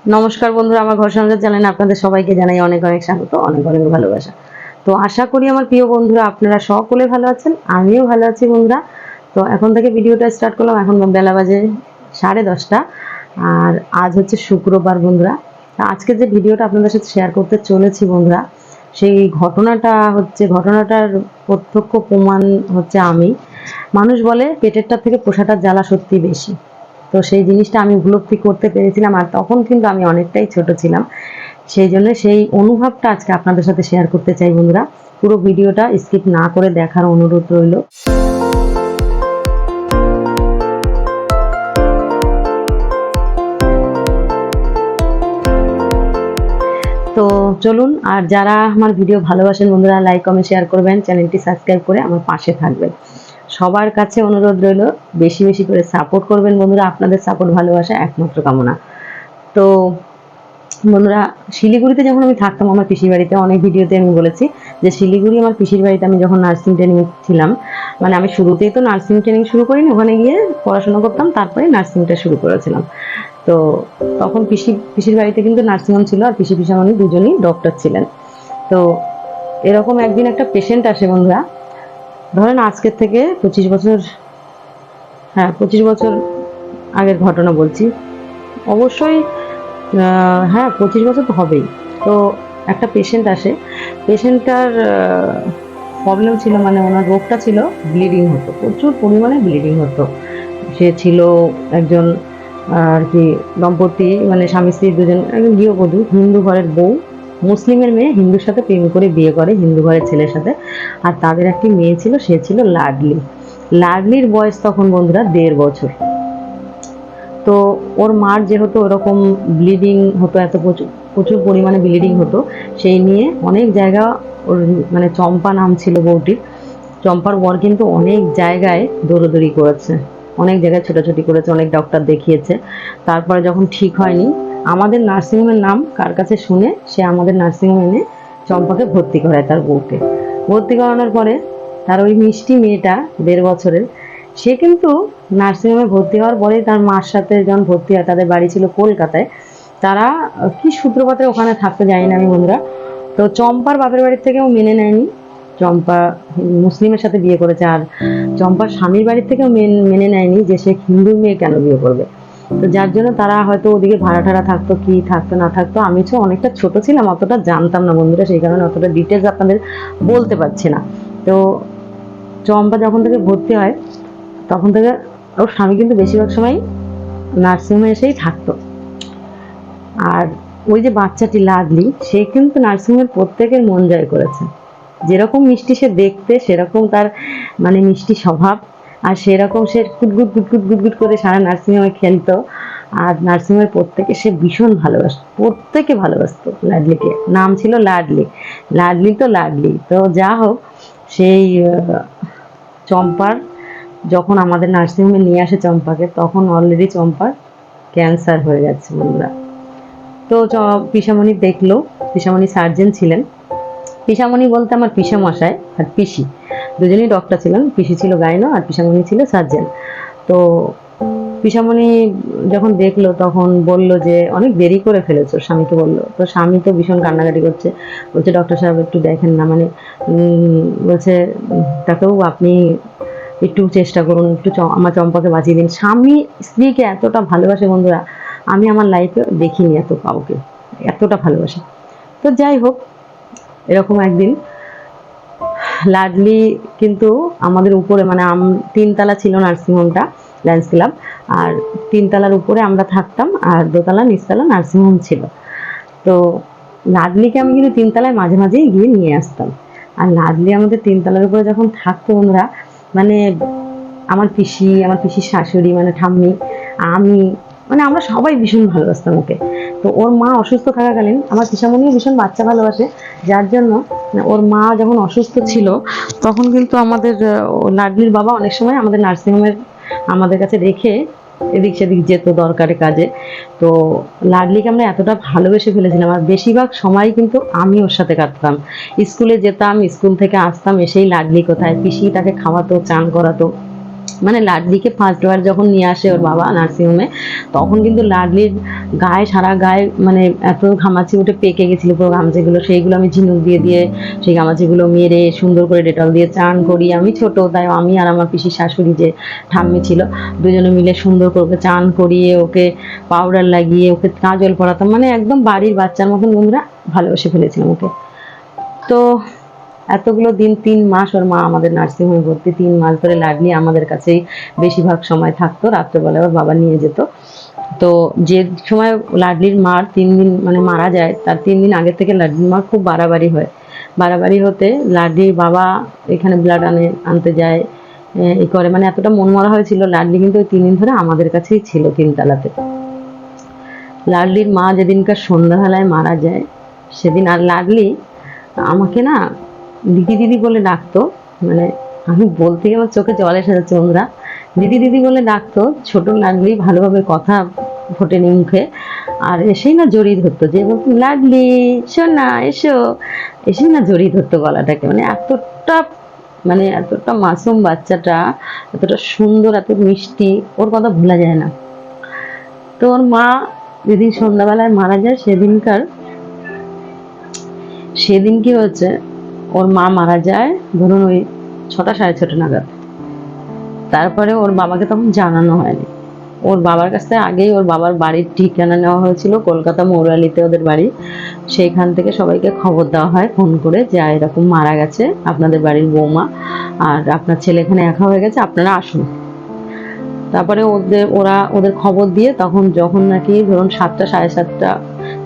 নমস্কার বন্ধুরা, আমার ঘর সংসার চ্যানেলে আপনাদের সবাইকে জানাই অনেক অনেক স্বাগত, অনেক অনেক ভালোবাসা। তো আশা করি আমার প্রিয় বন্ধুরা আপনারা সকলে ভালো আছেন, আমিও ভালো আছি বন্ধুরা। তো এখন থেকে ভিডিওটা স্টার্ট করলাম। এখন বেলা বাজে 10:30। আর আজ হচ্ছে শুক্রবার বন্ধুরা। আজকে যে ভিডিওটা আপনাদের সাথে শেয়ার করতে চলেছি বন্ধুরা, সেই ঘটনাটার প্রত্যক্ষ প্রমাণ হচ্ছে আমি। মানুষ বলে পেটেরটা থেকে পোষাটার জ্বালা সত্যি বেশি। তো সেই জিনিসটা আমি উপলব্ধি করতে পেরেছিলাম, আর তখন কিন্তু আমি অনেকটাই ছোট ছিলাম। সেই জন্য সেই অনুভবটা আজকে আপনাদের সাথে শেয়ার করতে চাই বন্ধুরা। পুরো ভিডিওটা স্কিপ না করে দেখার অনুরোধ রইল। তো চলুন, আর যারা আমার ভিডিও ভালোবাসেন বন্ধুরা, লাইক কমেন্ট শেয়ার করবেন, চ্যানেলটি সাবস্ক্রাইব করে আমার পাশে থাকবেন। সবার কাছে অনুরোধ রইল, বেশি বেশি করে সাপোর্ট করবেন বন্ধুরা। আপনাদের সাপোর্ট ভালোবাসা একমাত্র কামনা। তো বন্ধুরা, শিলিগুড়িতে যখন আমি থাকতাম আমার পিসির বাড়িতে, অনেক ভিডিওতে আমি বলেছি যে শিলিগুড়ি আমার পিসির বাড়িতে আমি যখন নার্সিং ট্রেনিং ছিলাম, মানে আমি শুরুতেই তো নার্সিং ট্রেনিং শুরু করিনি, ওখানে গিয়ে পড়াশোনা করতাম, তারপরে নার্সিংটা শুরু করেছিলাম। তো তখন পিসির বাড়িতে কিন্তু নার্সিংহোম ছিল, আর পিসামণি দুজনই ডক্টর ছিলেন। তো এরকম একদিন একটা পেশেন্ট আসে বন্ধুরা, ধরেন আজকের থেকে 25 বছর আগের ঘটনা বলছি। অবশ্যই 25 বছর তো হবেই। তো একটা পেশেন্ট আসে, পেশেন্টটার প্রবলেম ছিল, মানে ওনার রোগটা ছিল ব্লিডিং হতো, প্রচুর পরিমাণে ব্লিডিং হতো। সে ছিল একজন আর কি দম্পতি, মানে স্বামী স্ত্রী দুজন, একজন গৃহবধূ, হিন্দু ঘরের বউ, মুসলিমের মেয়ে হিন্দুর সাথে প্রেম করে বিয়ে করে, হিন্দু ঘরের ছেলের সাথে। আর তাদের একটি মেয়ে ছিল, সে ছিল লাডলি। লাডলির বয়স তখন বন্ধুরা 1.5 বছর। তো ওর মার যেহেতু ওরকম ব্লিডিং হতো, এত প্রচুর প্রচুর পরিমাণে ব্লিডিং হতো, সেই নিয়ে অনেক জায়গা ওর, মানে চম্পা নাম ছিল বউটির, চম্পার বর কিন্তু অনেক জায়গায় দৌড়াদৌড়ি করেছে, অনেক জায়গায় ছোটাছুটি করেছে, অনেক ডক্টর দেখিয়েছে। তারপরে যখন ঠিক হয়নি, আমাদের নার্সিংহোমের নাম কার কাছে শুনে সে আমাদের নার্সিংহোমে এনে চম্পাকে ভর্তি করায়, তার বউকে ভর্তি করানোর পরে তার ওই মিষ্টি মেয়েটা 1.5 বছরের, সে কিন্তু নার্সিংহোমে ভর্তি হওয়ার পরে তার মার সাথে যখন ভর্তি হয়, তাদের বাড়ি ছিল কলকাতায়, তারা কি সূত্রপাতে ওখানে থাকতে যায়নি আমি বন্ধুরা। তো চম্পার বাপের বাড়ির থেকেও মেনে নেয়নি, চম্পা মুসলিমের সাথে বিয়ে করেছে, আর চম্পার স্বামীর বাড়ির থেকেও মেনে নেয়নি যে সে হিন্দু মেয়ে কেন বিয়ে করবে। তো যার জন্য তারা হয়তো ওদিকে ভাড়া ঠাড়া থাকতো, কি থাকতো না থাকতো, আমি তো অনেকটা ছোট ছিলাম, অতটা জানতাম না বন্ধুরা, সেই কারণে অতটা ডিটেলস আপনাদের বলতে পারছি না। তো চম্পা যখন থেকে ভর্তি হয় তখন থেকে ওর স্বামী কিন্তু বেশিরভাগ সময় নার্সিংহোমে এসেই থাকতো। আর ওই যে বাচ্চাটি লাডলি, সে কিন্তু নার্সিংহোমের প্রত্যেকের মন জয় করেছে। যেরকম মিষ্টি সে দেখতে, সেরকম তার মানে মিষ্টি স্বভাব, আর সেরকম সে কুটগুট গুটগুট গুটগুট করে সারা নার্সিংহোমে খেলতো। আর নার্সিংহোমের প্রত্যেকে সে ভীষণ ভালোবাসত, প্রত্যেকে ভালোবাসতো লাডলিকে, নাম ছিল লাডলি। লাডলি তো লাডলি। তো যা হোক, সেই চম্পার যখন আমাদের নার্সিংহোমে নিয়ে আসে চম্পাকে, তখন অলরেডি চম্পার ক্যান্সার হয়ে গেছে বন্ধুরা। তো পিসামণি দেখলো, পিসামণি সার্জেন ছিলেন। পিসামণি বলতে আমার পিসামশাই আর পিসি দুজনেই ডক্টর ছিলেন, পিসি ছিল গাইনো আর পিসামণি ছিল সার্জেন। তো পিসামণি যখন দেখলো তখন বলল যে অনেক দেরি করে ফেলেছো, স্বামীকে বললো। তো স্বামী তো ভীষণ কান্নাকাটি করছে, বলছে ডক্টর সাহেব একটু দেখেন না, মানে বলছে ডাক্তারবাবু আপনি একটু চেষ্টা করুন, একটু আমার চম্পাকে বাঁচিয়ে দিন। স্বামী স্ত্রীকে এতটা ভালোবাসে বন্ধুরা, আমি আমার লাইফে দেখিনি এত কাউকে এতটা ভালোবাসে। তো যাই হোক, এরকম একদিন লাডলি কিন্তু আমাদের উপরে, মানে 3 তলা ছিল নার্সিংহোমটা, লায়ন্স ক্লাব, আর 3 তলার উপরে আমরা থাকতাম, আর 2তলা নিচতলা নার্সিংহোম ছিল। তো লাডলিকে আমি কিন্তু 3তলায় মাঝে মাঝেই গিয়ে নিয়ে আসতাম। আর লাডলি আমাদের 3তলার উপরে যখন থাকতো বন্ধুরা, মানে আমার পিসির শাশুড়ি, মানে ঠাম্মি, আমি, মানে আমরা সবাই ভীষণ ভালোবাসতাম ওকে। তো ওর মা অসুস্থ থাকাকালীন আমার পিসামণিও ভীষণ বাচ্চা ভালোবাসে, যার জন্য ওর মা যখন অসুস্থ ছিল তখন কিন্তু আমাদের লাডলির বাবা অনেক সময় আমাদের নার্সিংহোমের আমাদের কাছে রেখে এদিক সেদিক যেত দরকারে কাজে। তো লাডলিকে আমরা এতটা ভালোবেসে ফেলেছিলাম, আর বেশিরভাগ সময় কিন্তু আমি ওর সাথে কাটতাম। স্কুলে যেতাম, স্কুল থেকে আসতাম, এসেই লাডলি কোথায়, পিসি তাকে খাওয়াতো, চান করাতো, মানে লাডলিকে ফার্স্ট বার যখন নিয়ে আসে ওর বাবা নার্সিংহোমে, তখন কিন্তু লাডলির গায়ে, সারা গায়ে মানে এত ঘামাচি উঠে পেকে গেছিলো পুরো ঘামাচিগুলো, সেইগুলো আমি ঝিনুক দিয়ে দিয়ে সেই ঘামাচিগুলো মেরে সুন্দর করে ডেটল দিয়ে চান করি। আমি ছোট, তাই আমি আর আমার পিসির শাশুড়ি যে ঠাম্মি ছিল, দুজনে মিলে সুন্দর করে ওকে চান করিয়ে, ওকে পাউডার লাগিয়ে, ওকে কাজল পরাতাম, মানে একদম বাড়ির বাচ্চার মতন বন্ধুরা ভালোবেসে ফেলেছিলাম ওকে। তো এতগুলো দিন, 3 মাস ওর মা আমাদের নার্সিংহোমে ভর্তি, 3 মাস ধরে লাডলি আমাদের কাছেই বেশিরভাগ সময় থাকতো, রাত্রেবেলা ওর বাবা নিয়ে যেত। তো যে সময় লাডলির মার 3 দিন মানে মারা যায়, তার 3 দিন আগে থেকে লাডলির মার খুব বাড়াবাড়ি হয়। বাড়াবাড়ি হতে লাডলির বাবা এখানে ব্লাড আনতে যায়, এই করে, মানে এতটা মন মরা হয়েছিল। লাডলি কিন্তু ওই 3 দিন ধরে আমাদের কাছেই ছিল 3 তলাতে। লাডলির মা যেদিনকার সন্ধ্যাবেলায় মারা যায়, সেদিন আর লাডলি আমাকে না দিদি দিদি বলে ডাকতো, মানে আমি বলতে গিয়ে আমার চোখে জল এসে যাচ্ছে বন্ধুরা। দিদি দিদি বলে ডাকতো, ছোট লাডলি ভালোভাবে কথা ফোটেনি মুখে, আর এসেই না জড়িয়ে ধরতো, যে বলতো লাডলি শোনা এসো, এসেই না জড়িয়ে ধরতো গলাটাকে। মানে এতটা মাসুম বাচ্চাটা, এতটা সুন্দর, এত মিষ্টি, ওর কথা ভোলা যায় না। তো ওর মা যেদিন সন্ধ্যাবেলায় মারা যায়, সেদিন কি হচ্ছে, ওর মা মারা যায় ধরুন ওই 6টা 6:30 নাগাদ। তারপরে ওর বাবাকে তখন জানানো হয়নি। ওর বাবার কাছ থেকে আগেই ওর বাবার বাড়ির ঠিকানা নেওয়া হয়েছিল, কলকাতা মৌরালিতে ওদের বাড়ি। সেইখান থেকে সবাইকে খবর দেওয়া হয় ফোন করে, যে এরকম মারা গেছে আপনাদের বাড়ির বৌমা, আর আপনার ছেলে এখানে একা হয়ে গেছে, আপনারা আসুন। তারপরে ওদের খবর দিয়ে তখন যখন নাকি ধরুন 7টা 7:30,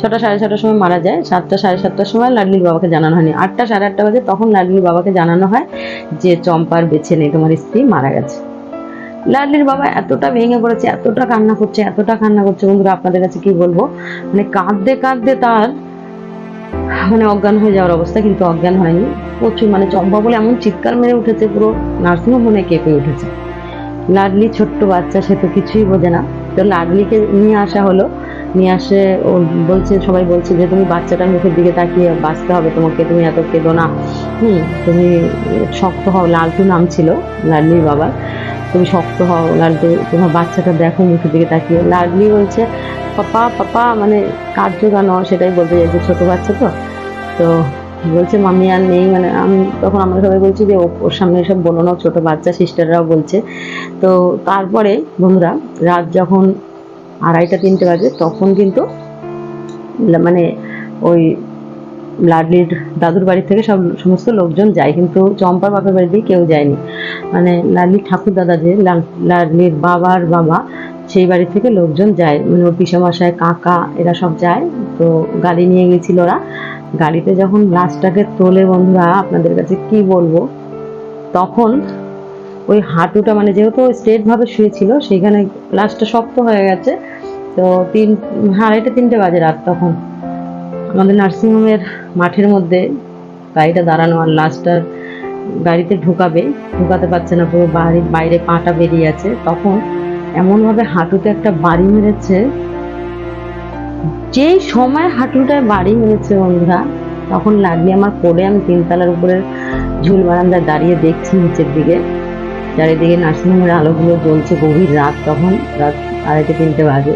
6টা 6:30 সময় মারা যায়, 7টা 7:30 সময় লাডলির বাবাকে জানানো হয়নি। 8টা 8:30 বাজে তখন লাডলির বাবাকে জানানো হয় যে চম্পার বেঁচে নেই, তোমার স্ত্রী মারা গেছে। লাডলির বাবা এতটা ভেঙে পড়েছে, এতটা কান্না করছে বন্ধুরা, আপনাদের কাছে কি বলবো, মানে কাঁদতে কাঁদতে তার মানে অজ্ঞান হয়ে যাওয়ার অবস্থা, কিন্তু অজ্ঞান হয়নি। প্রচুর মানে চম্পা বলে এমন চিৎকার মেরে উঠেছে, পুরো নার্সিংহোম মনে কেঁপে উঠেছে। লাডলি ছোট্ট বাচ্চা, সে তো কিছুই বোঝে না। তো লাডলিকে নিয়ে আসা হলো, নিয়ে আসে ও বলছে, সবাই বলছে যে তুমি বাচ্চাটার মুখের দিকে তাকিয়ে বাঁচতে হবে তোমাকে, তুমি এত কেঁদো না, তুমি শক্ত হও। লালটু নাম ছিল লাডলির বাবার। তুমি শক্ত হও লাডলি, তোমার বাচ্চাটা দেখো মুখের দিকে তাকিয়ে। লাডলি বলছে পাপা পাপা, মানে কাঁদছো কেন, সেটাই বলতে চাইছে, ছোট বাচ্চা তো। তো বলছে মাম্মি আর নেই, মানে আমি তখন আমরা সবাই বলছি যে ওর সামনে এসব বলো না, ছোট বাচ্চা, সিস্টাররাও বলছে। তো তারপরে বন্ধুরা রাত যখন 2:30 3টে বাজে, তখন কিন্তু মানে ওই লাডলির দাদুর বাড়ি থেকে সমস্ত লোকজন যায়, কিন্তু চম্পার বাপের বাড়িতে কেউ যায়নি। মানে লাডলির ঠাকুর দাদা যে লাডলির বাবার বাবা, সেই বাড়ি থেকে লোকজন যায়, মানে ওর পিসামশাই, কাকা, এরা সব যায়। তো গাড়ি নিয়ে গেছিল ওরা। গাড়িতে যখন লাশটাকে তোলে বন্ধুরা, আপনাদের কাছে কি বলবো, তখন ওই হাঁটুটা, মানে যেহেতু স্ট্রেট ভাবে শুয়েছিল, সেইখানে লাশটা শক্ত হয়ে গেছে। তো 2:30 3টে বাজে রাত, তখন আমাদের নার্সিংহোমের মাঠের মধ্যে গাড়িটা দাঁড়ানো, আর লাশটা গাড়িতে ঢুকাতে পারছে না, পুরো বাড়ির বাইরে পাটা বেরিয়ে আছে। তখন এমনভাবে হাঁটুতে একটা বাড়ি মেরেছে, যেই সময় হাঁটুটায় বাড়ি মেরেছে বন্ধুরা, তখন লাডলি আমার পড়ে, আমি 3 তলার উপরের ঝুল বারান্দায় দাঁড়িয়ে দেখছি নিচের দিকে, চারিদিকে নার্সিংহোমের আলোগুলো জ্বলছে, গভীর রাত, তখন রাত 2:30 3টে বাজে।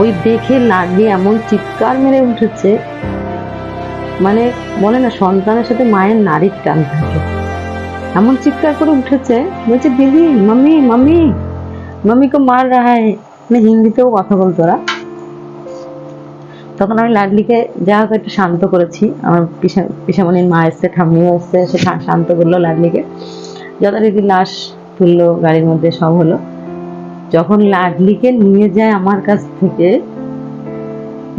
ওই দেখে লাডলি এমন চিৎকার মেরে উঠেছে, মানে বলে না সন্তানের সাথে মায়ের নারীর টান থাকে, এমন চিৎকার করে উঠেছে, বলছে দিদি মাম্মি মাম্মি মাম্মি কো মার রাহা হ্যায়, মানে হিন্দিতেও কথা বলতো ওরা। তখন আমি লাডলিকে যা হোক একটু শান্ত করেছি, আমার পিসামণির মা এসছে, ঠাম্মিও এসছে, সে শান্ত করলো লাডলিকে, যথারীতি লাশ তুললো, গাড়ির মধ্যে সব হলো। যখন লাডলিকে নিয়ে যায় আমার কাছ থেকে,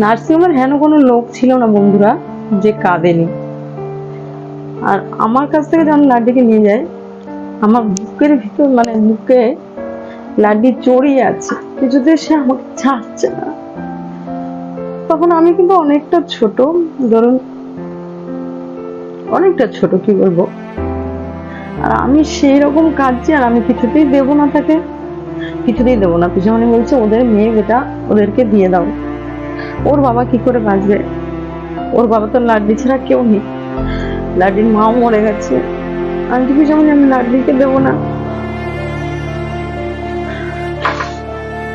নার্সিংহোমের হেন কোনো লোক ছিল না বন্ধুরা যে কাঁদেনি। আর আমার কাছ থেকে যখন লাডলিকে নিয়ে যায়, আমার বুকের ভিতর, মানে বুকে লাডলি জড়িয়ে আছে, কিছুতে সে আমাকে ছাড়ছে না। তখন আমি কিন্তু অনেকটা ছোট, ধরুন অনেকটা ছোট, কি বলবো, আর আমি সেই রকম কাঁদছি, আর আমি কিছুতেই দেবো না তাকে, কিছুতেই দেবো না। পিছনে বলছে ওদের মেয়ে বেটা, ওদেরকে দিয়ে দাও, ওর বাবা কি করে বাঁচবে, ওর বাবা তো লাডলি ছাড়া কেউ নেই, লাডলির মাও মরে গেছে। আন্টি পিছনে আমি লাডলিকে দেবো না।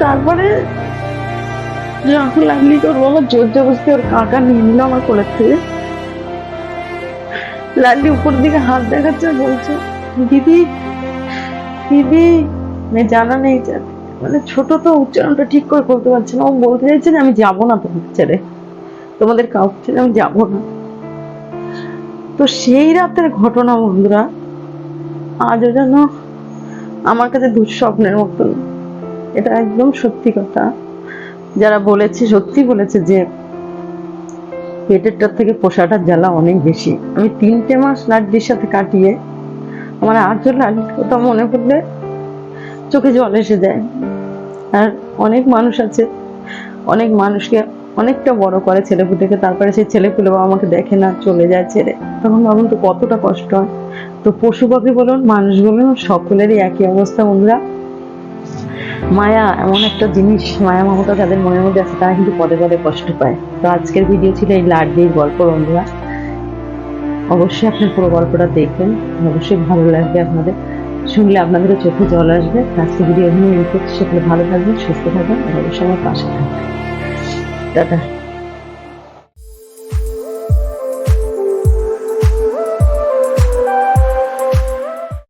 তারপরে যখন লাড্ডুকে ওর বাবা জোর জবরদস্তি ওর কাকা নিয়ে নিল আমার কোলের থেকে, লাড্ডু উপর দিকে হাত দেখাচ্ছে আর বলছে, দিদি দিদি, মানে জানা নেই মানে ছোট তো উচ্চারণটা ঠিক করে করতে পারছে না। ও বলতে চাইছে যে আমি যাবো না তোমাদের ছেড়ে, তোমাদের কাউকে ছেড়ে আমি যাবো না। তো সেই রাতের ঘটনা বন্ধুরা আজও যেন আমার কাছে দুঃস্বপ্নের মতন। এটা একদম সত্যি কথা। যারা বলেছে সত্যি বলেছে যে পেটেরটার থেকে পোষাটার জ্বালা অনেক বেশি। আমি 3টে মাস লাড্ডির সাথে কাটিয়ে আমার আজও লাড্ডির কথা মনে পড়লে চোখে জল এসে যায়। আর অনেক মানুষ আছে, অনেক মানুষকে অনেকটা বড় করে ছেলেপুলেকে, তারপরে সেই ছেলেপুলে বাবা আমাকে দেখে না, চলে যায় ছেড়ে, তখন ভাবুন তো কতটা কষ্ট হয়। তো পশু পাখি বলুন মানুষ বলুন সকলেরই একই অবস্থা বন্ধুরা। মায়া এমন একটা জিনিস, মায়া মমতা যাদের মনের মধ্যে আছে তারা কিন্তু পদে পদে কষ্ট পায়। তো আজকের ভিডিও ছিল এই লাড্ডির গল্প বন্ধুরা। অবশ্যই আপনার পুরো গল্পটা দেখবেন, অবশ্যই ভালো লাগবে আপনাদের, শুনলে আপনাদেরও চোখে জল আসবে। আজকে ভিডিও এখানে এন্ড করছি। সকলে ভালো থাকবেন, সুস্থ থাকবেন আর অবশ্যই আমার পাশে থাকবেন। টাটা।